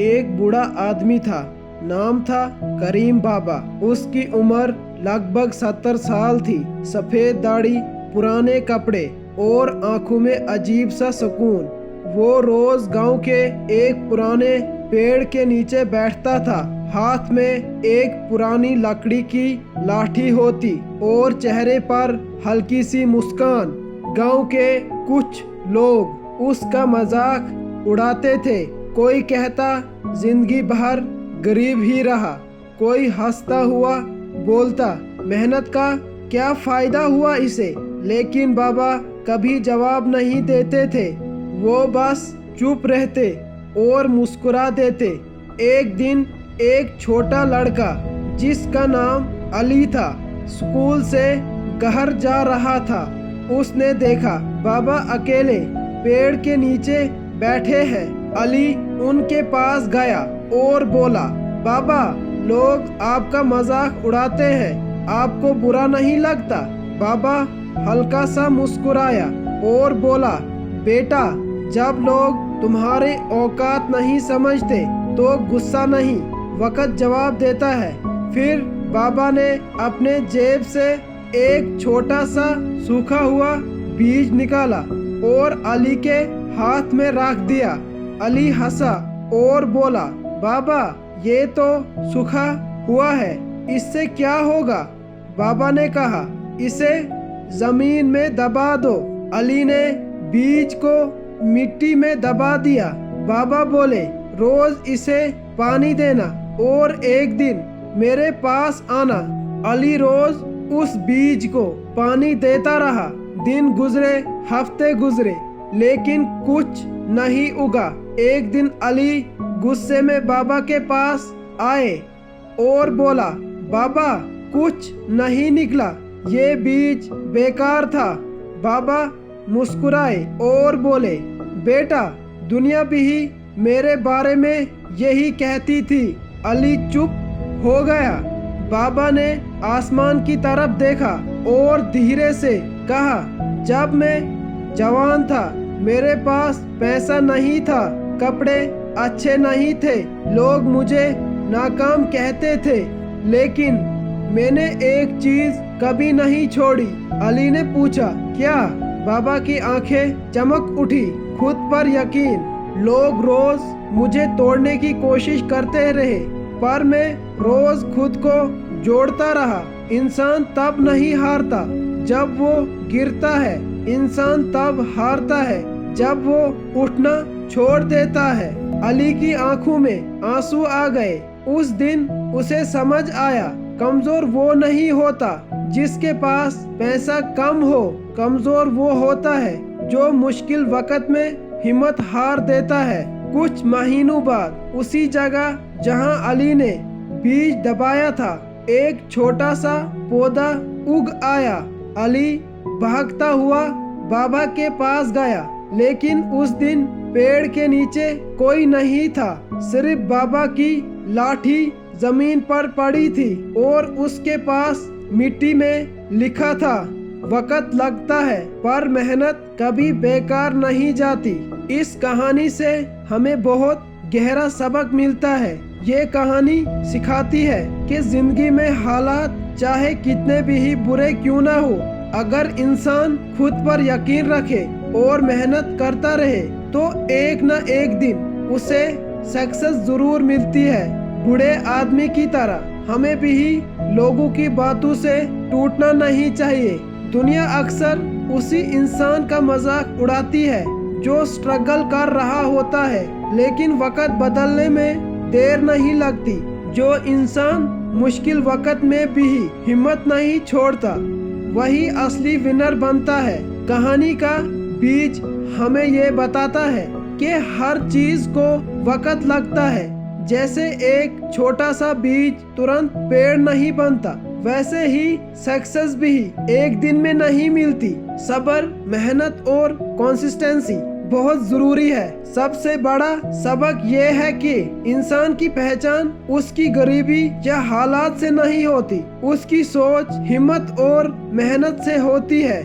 एक बूढ़ा आदमी था। नाम था करीम बाबा। उसकी उम्र लगभग 70 साल थी। सफेद दाढ़ी, पुराने कपड़े और आंखों में अजीब सा सुकून। वो रोज गांव के एक पुराने पेड़ के नीचे बैठता था। हाथ में एक पुरानी लकड़ी की लाठी होती और चेहरे पर हल्की सी मुस्कान। गांव के कुछ लोग उसका मजाक उड़ाते थे। कोई कहता जिंदगी भर गरीब ही रहा, कोई हंसता हुआ बोलता मेहनत का क्या फायदा हुआ इसे। लेकिन बाबा कभी जवाब नहीं देते थे। वो बस चुप रहते और मुस्कुरा देते। एक दिन एक छोटा लड़का जिसका नाम अली था, स्कूल से घर जा रहा था। उसने देखा बाबा अकेले पेड़ के नीचे बैठे हैं। अली उनके पास गया और बोला, बाबा लोग आपका मजाक उड़ाते हैं, आपको बुरा नहीं लगता? बाबा हल्का सा मुस्कुराया और बोला, बेटा जब लोग तुम्हारे औकात नहीं समझते तो गुस्सा नहीं, वक्त जवाब देता है। फिर बाबा ने अपने जेब से एक छोटा सा सूखा हुआ बीज निकाला और अली के हाथ में रख दिया। अली हंसा और बोला, बाबा ये तो सूखा हुआ है, इससे क्या होगा? बाबा ने कहा, इसे जमीन में दबा दो। अली ने बीज को मिट्टी में दबा दिया। बाबा बोले, रोज इसे पानी देना और एक दिन मेरे पास आना। अली रोज उस बीज को पानी देता रहा। दिन गुजरे, हफ्ते गुजरे, लेकिन कुछ नहीं उगा। एक दिन अली गुस्से में बाबा के पास आए और बोला, बाबा कुछ नहीं निकला, ये बीज बेकार था। बाबा मुस्कुराए और बोले, बेटा दुनिया भी मेरे बारे में यही कहती थी। अली चुप हो गया। बाबा ने आसमान की तरफ देखा और धीरे से कहा, जब मैं जवान था मेरे पास पैसा नहीं था, कपड़े अच्छे नहीं थे, लोग मुझे नाकाम कहते थे, लेकिन मैंने एक चीज कभी नहीं छोड़ी। अली ने पूछा, क्या? बाबा की आंखें चमक उठी, खुद पर यकीन। लोग रोज मुझे तोड़ने की कोशिश करते रहे, पर मैं रोज खुद को जोड़ता रहा। इंसान तब नहीं हारता जब वो गिरता है, इंसान तब हारता है जब वो उठना छोड़ देता है। अली की आंखों में आंसू आ गए। उस दिन उसे समझ आया, कमजोर वो नहीं होता जिसके पास पैसा कम हो, कमजोर वो होता है जो मुश्किल वक्त में हिम्मत हार देता है। कुछ महीनों बाद उसी जगह जहां अली ने बीज दबाया था, एक छोटा सा पौधा उग आया। अली भागता हुआ बाबा के पास गया, लेकिन उस दिन पेड़ के नीचे कोई नहीं था, सिर्फ बाबा की लाठी जमीन पर पड़ी थी और उसके पास मिट्टी में लिखा था, वक्त लगता है पर मेहनत कभी बेकार नहीं जाती। इस कहानी से हमें बहुत गहरा सबक मिलता है। ये कहानी सिखाती है कि जिंदगी में हालात चाहे कितने भी ही बुरे क्यों ना हो, अगर इंसान खुद पर यकीन रखे और मेहनत करता रहे तो एक न एक दिन उसे सक्सेस जरूर मिलती है। बूढ़े आदमी की तरह हमें भी लोगों की बातों से टूटना नहीं चाहिए। दुनिया अक्सर उसी इंसान का मजाक उड़ाती है जो स्ट्रगल कर रहा होता है, लेकिन वक्त बदलने में देर नहीं लगती। जो इंसान मुश्किल वक्त में भी हिम्मत नहीं छोड़ता वही असली विनर बनता है। कहानी का बीज हमें ये बताता है कि हर चीज को वक्त लगता है। जैसे एक छोटा सा बीज तुरंत पेड़ नहीं बनता, वैसे ही सक्सेस भी एक दिन में नहीं मिलती। सब्र, मेहनत और कंसिस्टेंसी बहुत जरूरी है। सबसे बड़ा सबक ये है कि इंसान की पहचान उसकी गरीबी या हालात से नहीं होती, उसकी सोच, हिम्मत और मेहनत से होती है।